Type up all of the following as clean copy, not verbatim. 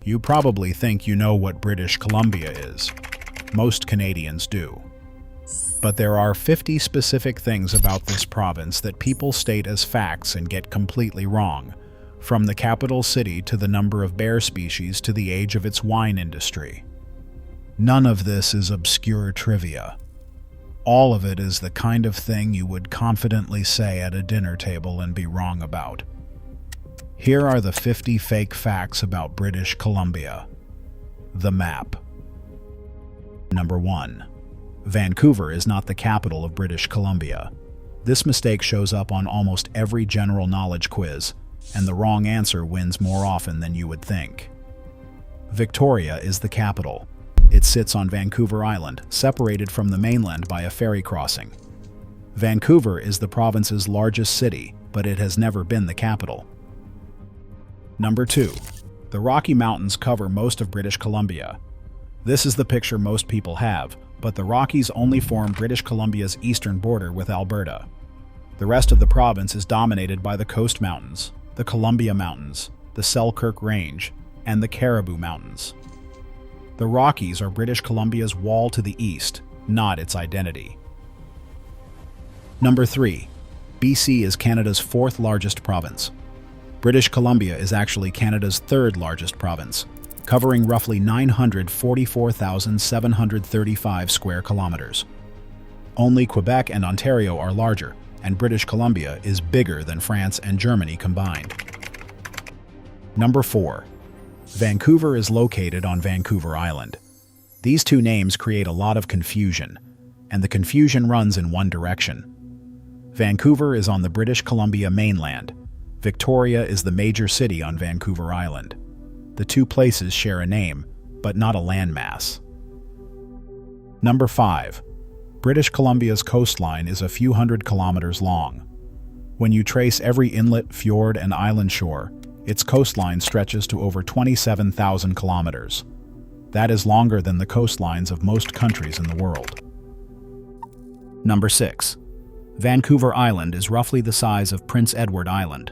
You probably think you know what British Columbia is. Most Canadians do. But there are 50 specific things about this province that people state as facts and get completely wrong, from the capital city to the number of bear species to the age of its wine industry. None of this is obscure trivia. All of it is the kind of thing you would confidently say at a dinner table and be wrong about. Here are the 50 fake facts about British Columbia. The map. Number 1. Vancouver is not the capital of British Columbia. This mistake shows up on almost every general knowledge quiz, and the wrong answer wins more often than you would think. Victoria is the capital. It sits on Vancouver Island, separated from the mainland by a ferry crossing. Vancouver is the province's largest city, but it has never been the capital. Number 2. The Rocky Mountains cover most of British Columbia. This is the picture most people have, but the Rockies only form British Columbia's eastern border with Alberta. The rest of the province is dominated by the Coast Mountains, the Columbia Mountains, the Selkirk Range, and the Caribou Mountains. The Rockies are British Columbia's wall to the east, not its identity. Number 3. BC is Canada's fourth largest province. British Columbia is actually Canada's third largest province, covering roughly 944,735 square kilometers. Only Quebec and Ontario are larger, and British Columbia is bigger than France and Germany combined. Number 4. Vancouver is located on Vancouver Island. These two names create a lot of confusion, and the confusion runs in one direction. Vancouver is on the British Columbia mainland. Victoria is the major city on Vancouver Island. The two places share a name, but not a landmass. Number 5. British Columbia's coastline is a few hundred kilometers long. When you trace every inlet, fjord, and island shore, its coastline stretches to over 27,000 kilometers. That is longer than the coastlines of most countries in the world. Number 6. Vancouver Island is roughly the size of Prince Edward Island.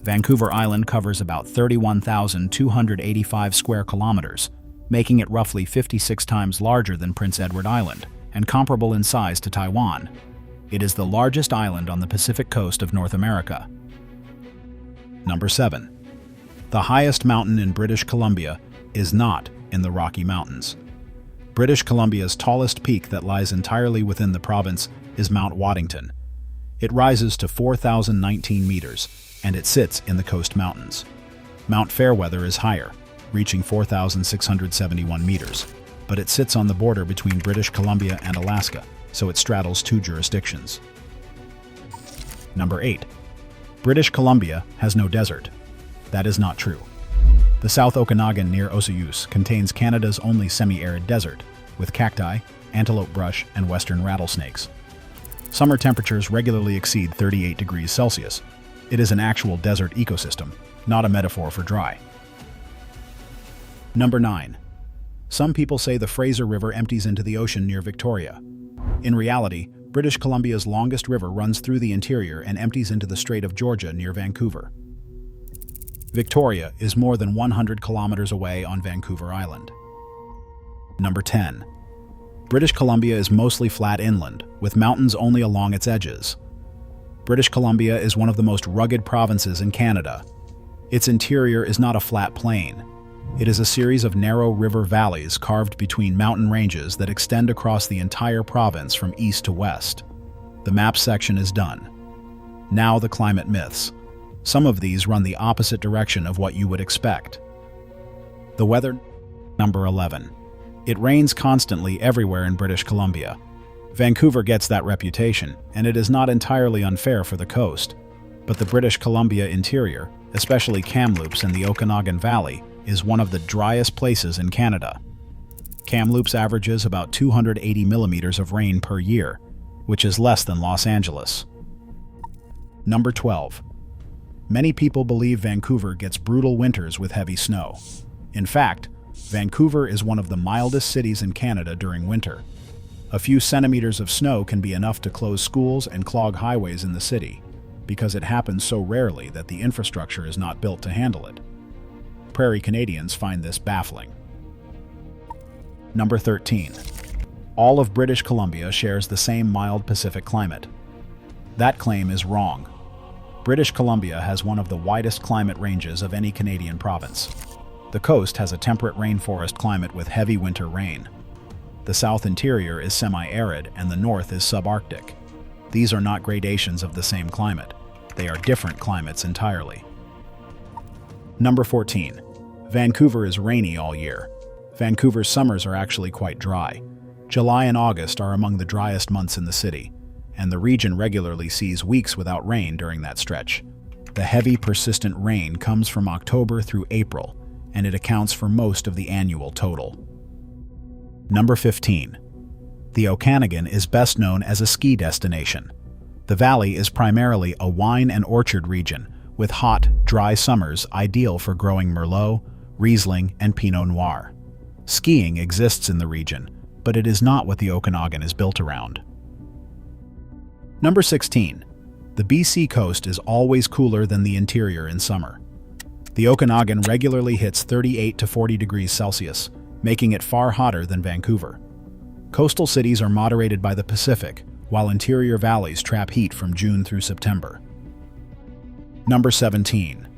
Vancouver Island covers about 31,285 square kilometers, making it roughly 56 times larger than Prince Edward Island, and comparable in size to Taiwan. It is the largest island on the Pacific coast of North America. Number 7. The highest mountain in British Columbia is not in the Rocky Mountains. British Columbia's tallest peak that lies entirely within the province is Mount Waddington. It rises to 4,019 meters, and it sits in the Coast Mountains. Mount Fairweather is higher, reaching 4,671 meters, but it sits on the border between British Columbia and Alaska, so it straddles two jurisdictions. Number 8. British Columbia has no desert. That is not true. The South Okanagan near Osayus contains Canada's only semi-arid desert, with cacti, antelope brush, and western rattlesnakes. Summer temperatures regularly exceed 38 degrees Celsius. It is an actual desert ecosystem, not a metaphor for dry. Number 9. Some people say the Fraser River empties into the ocean near Victoria. In reality, British Columbia's longest river runs through the interior and empties into the Strait of Georgia near Vancouver. Victoria is more than 100 kilometers away on Vancouver Island. Number 10. British Columbia is mostly flat inland, with mountains only along its edges. British Columbia is one of the most rugged provinces in Canada. Its interior is not a flat plain. It is a series of narrow river valleys carved between mountain ranges that extend across the entire province from east to west. The map section is done. Now the climate myths. Some of these run the opposite direction of what you would expect. The weather. Number 11. It rains constantly everywhere in British Columbia. Vancouver gets that reputation, and it is not entirely unfair for the coast. But the British Columbia interior, especially Kamloops and the Okanagan Valley, is one of the driest places in Canada. Kamloops averages about 280 millimeters of rain per year, which is less than Los Angeles. Number 12. Many people believe Vancouver gets brutal winters with heavy snow. In fact, Vancouver is one of the mildest cities in Canada during winter. A few centimeters of snow can be enough to close schools and clog highways in the city, because it happens so rarely that the infrastructure is not built to handle it. Prairie Canadians find this baffling. Number 13. All of British Columbia shares the same mild Pacific climate. That claim is wrong. British Columbia has one of the widest climate ranges of any Canadian province. The coast has a temperate rainforest climate with heavy winter rain. The south interior is semi-arid and the north is subarctic. These are not gradations of the same climate. They are different climates entirely. Number 14. Vancouver is rainy all year. Vancouver's summers are actually quite dry. July and August are among the driest months in the city, and the region regularly sees weeks without rain during that stretch. The heavy, persistent rain comes from October through April, and it accounts for most of the annual total. Number 15. The Okanagan is best known as a ski destination. The valley is primarily a wine and orchard region, with hot, dry summers ideal for growing Merlot, Riesling, and Pinot Noir. Skiing exists in the region, but it is not what the Okanagan is built around. Number 16. The BC coast is always cooler than the interior in summer. The Okanagan regularly hits 38 to 40 degrees Celsius, making it far hotter than Vancouver. Coastal cities are moderated by the Pacific, while interior valleys trap heat from June through September. Number 17.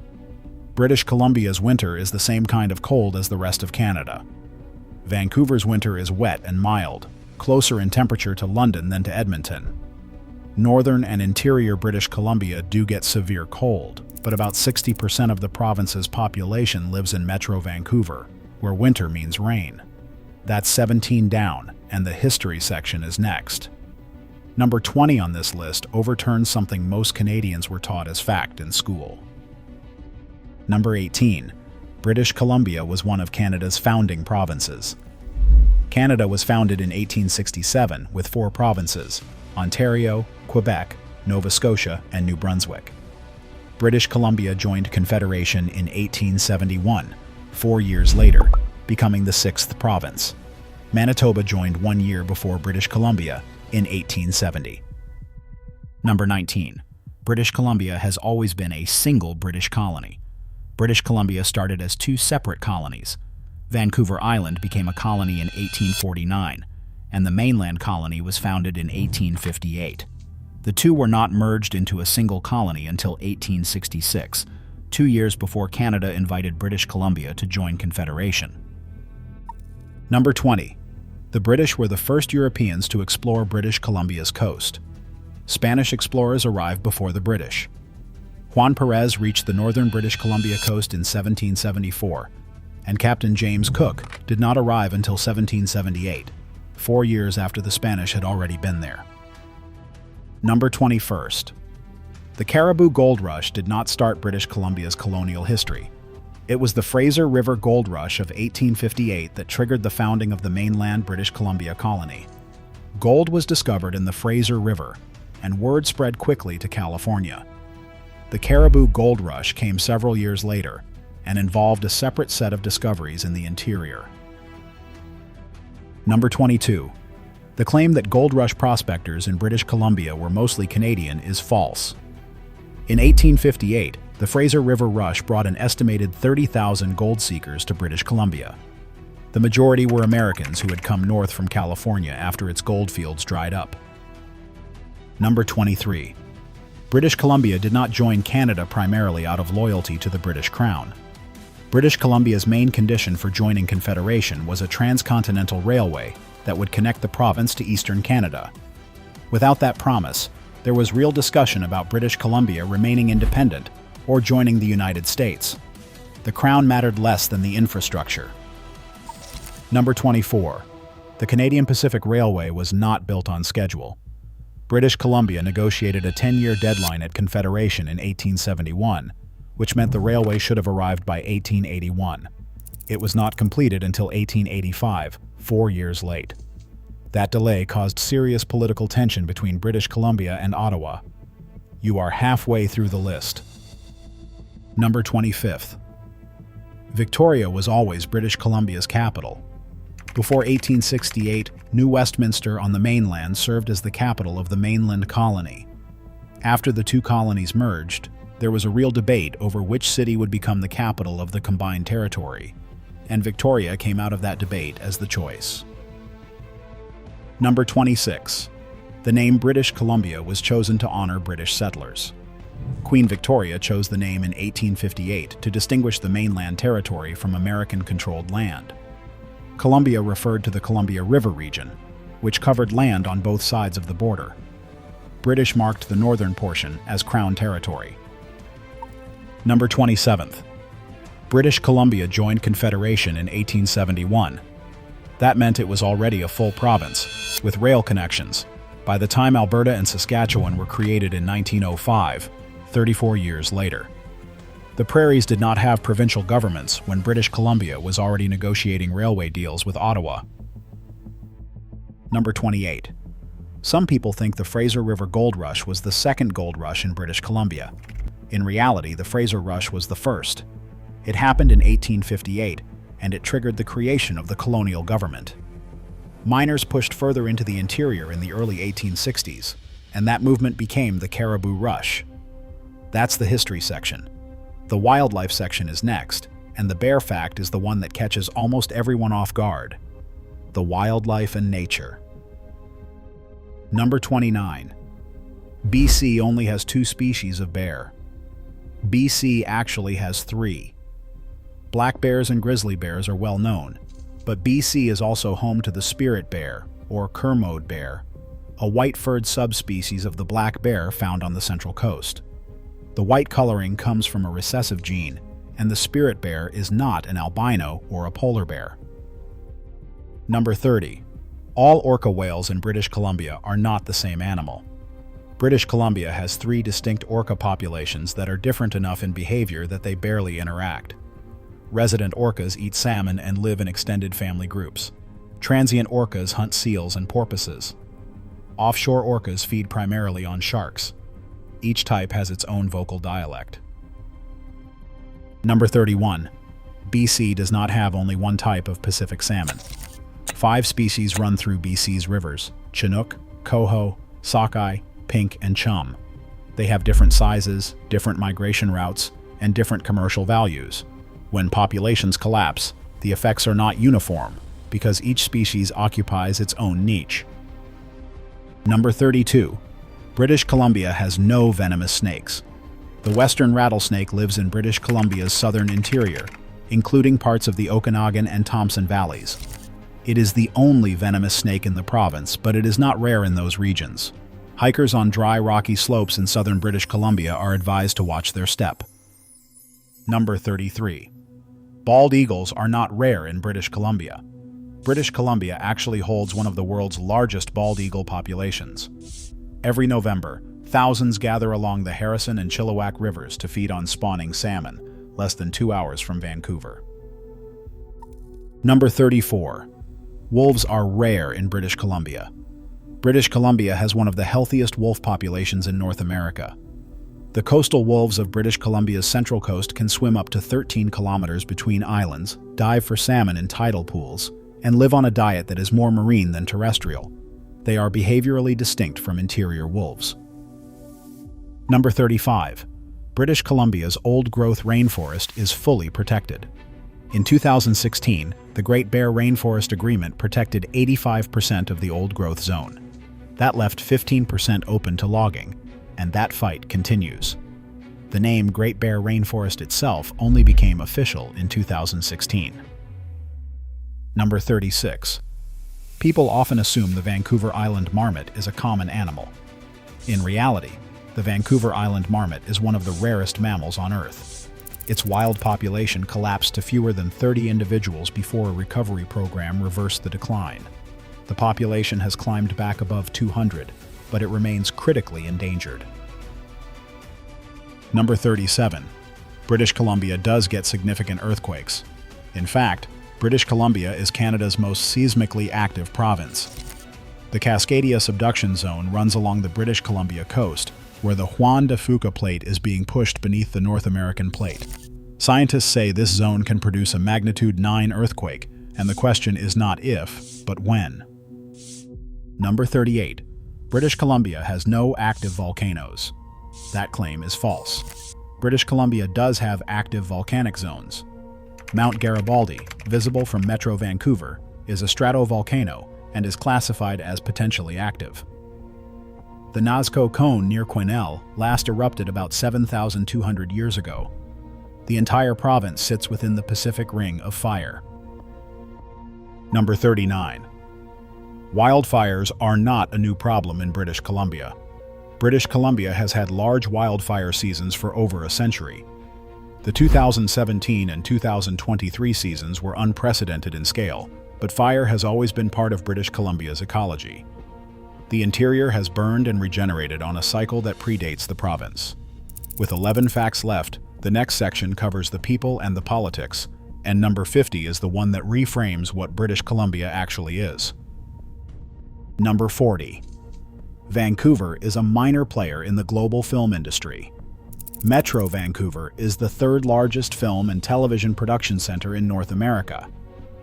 British Columbia's winter is the same kind of cold as the rest of Canada. Vancouver's winter is wet and mild, closer in temperature to London than to Edmonton. Northern and interior British Columbia do get severe cold, but about 60% of the province's population lives in Metro Vancouver, where winter means rain. That's 17 down, and the history section is next. Number 20 on this list overturns something most Canadians were taught as fact in school. Number 18. British Columbia was one of Canada's founding provinces. Canada was founded in 1867 with 4 provinces: Ontario, Quebec, Nova Scotia, and New Brunswick. British Columbia joined Confederation in 1871, 4 years later, becoming the 6th province. Manitoba joined 1 year before British Columbia in 1870. Number 19. British Columbia has always been a single British colony. British Columbia started as 2 separate colonies. Vancouver Island became a colony in 1849, and the mainland colony was founded in 1858. The two were not merged into a single colony until 1866, 2 years before Canada invited British Columbia to join Confederation. Number 20. The British were the first Europeans to explore British Columbia's coast. Spanish explorers arrived before the British. Juan Perez reached the northern British Columbia coast in 1774, and Captain James Cook did not arrive until 1778, 4 years after the Spanish had already been there. Number 21. The Caribou Gold Rush did not start British Columbia's colonial history. It was the Fraser River Gold Rush of 1858 that triggered the founding of the mainland British Columbia colony. Gold was discovered in the Fraser River, and word spread quickly to California. The Caribou Gold Rush came several years later and involved a separate set of discoveries in the interior. Number 22. The claim that gold rush prospectors in British Columbia were mostly Canadian is false. In 1858, the Fraser River Rush brought an estimated 30,000 gold seekers to British Columbia. The majority were Americans who had come north from California after its gold fields dried up. Number 23. British Columbia did not join Canada primarily out of loyalty to the British Crown. British Columbia's main condition for joining Confederation was a transcontinental railway that would connect the province to eastern Canada. Without that promise, there was real discussion about British Columbia remaining independent or joining the United States. The Crown mattered less than the infrastructure. Number 24. The Canadian Pacific Railway was not built on schedule. British Columbia negotiated a 10-year deadline at Confederation in 1871, which meant the railway should have arrived by 1881. It was not completed until 1885, 4 years late. That delay caused serious political tension between British Columbia and Ottawa. You are halfway through the list. Number 25. Victoria was always British Columbia's capital. Before 1868, New Westminster on the mainland served as the capital of the mainland colony. After the two colonies merged, there was a real debate over which city would become the capital of the combined territory, and Victoria came out of that debate as the choice. Number 26. The name British Columbia was chosen to honor British settlers. Queen Victoria chose the name in 1858 to distinguish the mainland territory from American-controlled land. Columbia referred to the Columbia River region, which covered land on both sides of the border. British marked the northern portion as Crown territory. Number 27. British Columbia joined Confederation in 1871. That meant it was already a full province, with rail connections, by the time Alberta and Saskatchewan were created in 1905, 34 years later. The prairies did not have provincial governments when British Columbia was already negotiating railway deals with Ottawa. Number 28. Some people think the Fraser River Gold Rush was the second gold rush in British Columbia. In reality, the Fraser Rush was the first. It happened in 1858, and it triggered the creation of the colonial government. Miners pushed further into the interior in the early 1860s, and that movement became the Caribou Rush. That's the history section. The wildlife section is next, and the bear fact is the one that catches almost everyone off guard. The wildlife and nature. Number 29. BC only has 2 species of bear. BC actually has 3. Black bears and grizzly bears are well known, but BC is also home to the spirit bear, or Kermode bear, a white-furred subspecies of the black bear found on the Central Coast. The white coloring comes from a recessive gene, and the spirit bear is not an albino or a polar bear. Number 30. All orca whales in British Columbia are not the same animal. British Columbia has 3 distinct orca populations that are different enough in behavior that they barely interact. Resident orcas eat salmon and live in extended family groups. Transient orcas hunt seals and porpoises. Offshore orcas feed primarily on sharks. Each type has its own vocal dialect. Number 31. BC does not have only one type of Pacific salmon. 5 species run through BC's rivers: Chinook, Coho, Sockeye, Pink, and Chum. They have different sizes, different migration routes, and different commercial values. When populations collapse, the effects are not uniform, because each species occupies its own niche. Number 32. British Columbia has no venomous snakes. The western rattlesnake lives in British Columbia's southern interior, including parts of the Okanagan and Thompson valleys. It is the only venomous snake in the province, but it is not rare in those regions. Hikers on dry, rocky slopes in southern British Columbia are advised to watch their step. Number 33. Bald eagles are not rare in British Columbia. British Columbia actually holds one of the world's largest bald eagle populations. Every November, thousands gather along the Harrison and Chilliwack rivers to feed on spawning salmon, less than 2 hours from Vancouver. Number 34. Wolves are rare in British Columbia. British Columbia has one of the healthiest wolf populations in North America. The coastal wolves of British Columbia's central coast can swim up to 13 kilometers between islands, dive for salmon in tidal pools, and live on a diet that is more marine than terrestrial. They are behaviorally distinct from interior wolves. Number 35. British Columbia's old-growth rainforest is fully protected. In 2016, the Great Bear Rainforest Agreement protected 85% of the old-growth zone. That left 15% open to logging, and that fight continues. The name Great Bear Rainforest itself only became official in 2016. Number 36. People often assume the Vancouver Island marmot is a common animal. In reality, the Vancouver Island marmot is one of the rarest mammals on Earth. Its wild population collapsed to fewer than 30 individuals before a recovery program reversed the decline. The population has climbed back above 200, but it remains critically endangered. Number 37. British Columbia does get significant earthquakes. In fact, British Columbia is Canada's most seismically active province. The Cascadia subduction zone runs along the British Columbia coast, where the Juan de Fuca plate is being pushed beneath the North American plate. Scientists say this zone can produce a magnitude 9 earthquake, and the question is not if, but when. Number 38. British Columbia has no active volcanoes. That claim is false. British Columbia does have active volcanic zones. Mount Garibaldi, visible from Metro Vancouver, is a stratovolcano and is classified as potentially active. The Nazca Cone near Quesnel last erupted about 7,200 years ago. The entire province sits within the Pacific Ring of Fire. Number 39. Wildfires are not a new problem in British Columbia. British Columbia has had large wildfire seasons for over a century. The 2017 and 2023 seasons were unprecedented in scale, but fire has always been part of British Columbia's ecology. The interior has burned and regenerated on a cycle that predates the province. With 11 facts left, the next section covers the people and the politics, and number 50 is the one that reframes what British Columbia actually is. Number 40. Vancouver is a minor player in the global film industry. Metro Vancouver is the third largest film and television production center in North America,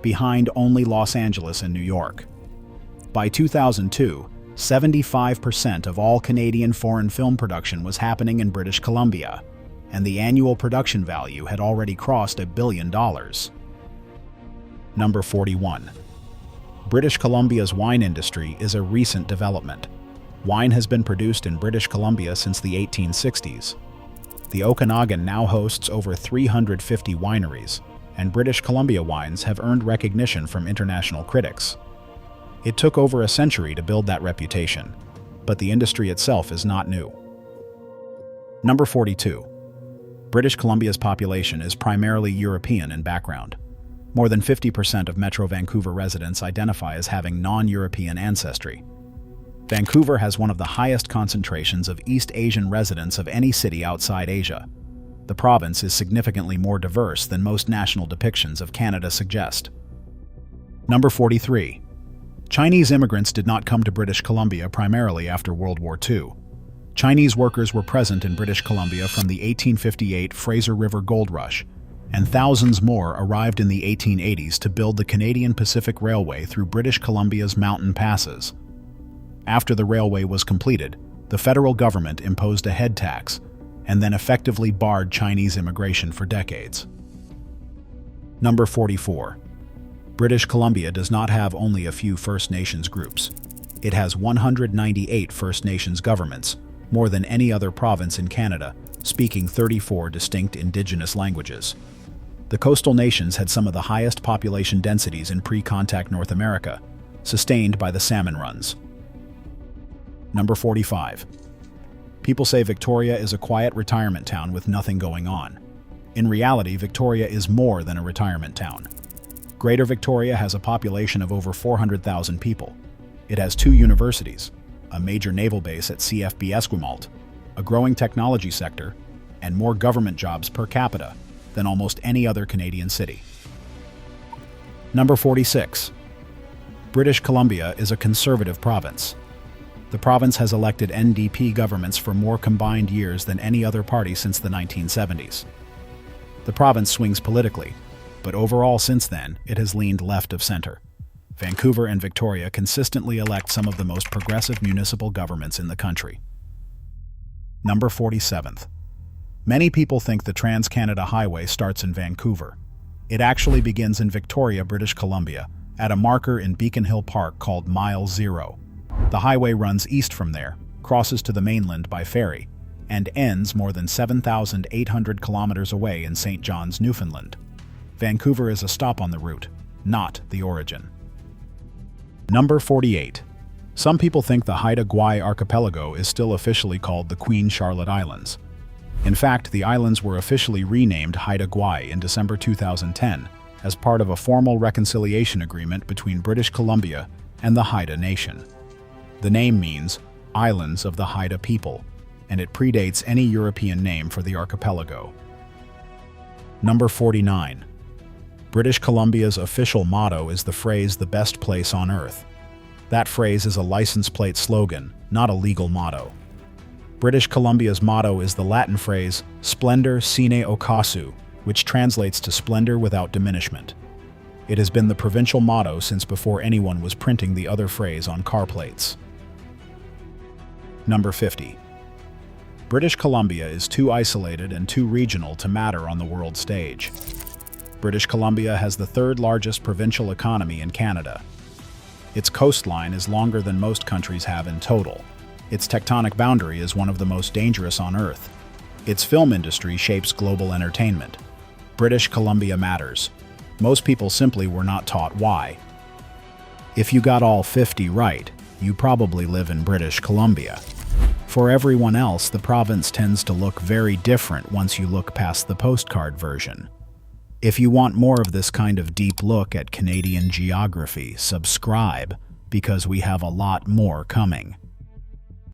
behind only Los Angeles and New York. By 2002, 75% of all Canadian foreign film production was happening in British Columbia, and the annual production value had already crossed $1 billion. Number 41. British Columbia's wine industry is a recent development. Wine has been produced in British Columbia since the 1860s. The Okanagan now hosts over 350 wineries, and British Columbia wines have earned recognition from international critics. It took over a century to build that reputation, but the industry itself is not new. Number 42. British Columbia's population is primarily European in background. More than 50% of Metro Vancouver residents identify as having non-European ancestry. Vancouver has one of the highest concentrations of East Asian residents of any city outside Asia. The province is significantly more diverse than most national depictions of Canada suggest. Number 43. Chinese immigrants did not come to British Columbia primarily after World War II. Chinese workers were present in British Columbia from the 1858 Fraser River Gold Rush, and thousands more arrived in the 1880s to build the Canadian Pacific Railway through British Columbia's mountain passes. After the railway was completed, the federal government imposed a head tax and then effectively barred Chinese immigration for decades. Number 44. British Columbia does not have only a few First Nations groups. It has 198 First Nations governments, more than any other province in Canada, speaking 34 distinct Indigenous languages. The coastal nations had some of the highest population densities in pre-contact North America, sustained by the salmon runs. Number 45. People say Victoria is a quiet retirement town with nothing going on. In reality, Victoria is more than a retirement town. Greater Victoria has a population of over 400,000 people. It has 2 universities, a major naval base at CFB Esquimalt, a growing technology sector, and more government jobs per capita than almost any other Canadian city. Number 46. British Columbia is a conservative province. The province has elected NDP governments for more combined years than any other party since the 1970s. The province swings politically, but overall since then, it has leaned left of center. Vancouver and Victoria consistently elect some of the most progressive municipal governments in the country. Number 47th. Many people think the Trans-Canada Highway starts in Vancouver. It actually begins in Victoria, British Columbia, at a marker in Beacon Hill Park called Mile Zero. The highway runs east from there, crosses to the mainland by ferry, and ends more than 7,800 kilometers away in St. John's, Newfoundland. Vancouver is a stop on the route, not the origin. Number 48. Some people think the Haida Gwaii archipelago is still officially called the Queen Charlotte Islands. In fact, the islands were officially renamed Haida Gwaii in December 2010 as part of a formal reconciliation agreement between British Columbia and the Haida Nation. The name means Islands of the Haida People, and it predates any European name for the archipelago. Number 49. British Columbia's official motto is the phrase, "the best place on earth." That phrase is a license plate slogan, not a legal motto. British Columbia's motto is the Latin phrase, "Splendor sine occasu," which translates to splendor without diminishment. It has been the provincial motto since before anyone was printing the other phrase on car plates. Number 50. British Columbia is too isolated and too regional to matter on the world stage. British Columbia has the third largest provincial economy in Canada. Its coastline is longer than most countries have in total. Its tectonic boundary is one of the most dangerous on Earth. Its film industry shapes global entertainment. British Columbia matters. Most people simply were not taught why. If you got all 50 right, you probably live in British Columbia. For everyone else, the province tends to look very different once you look past the postcard version. If you want more of this kind of deep look at Canadian geography, subscribe, because we have a lot more coming.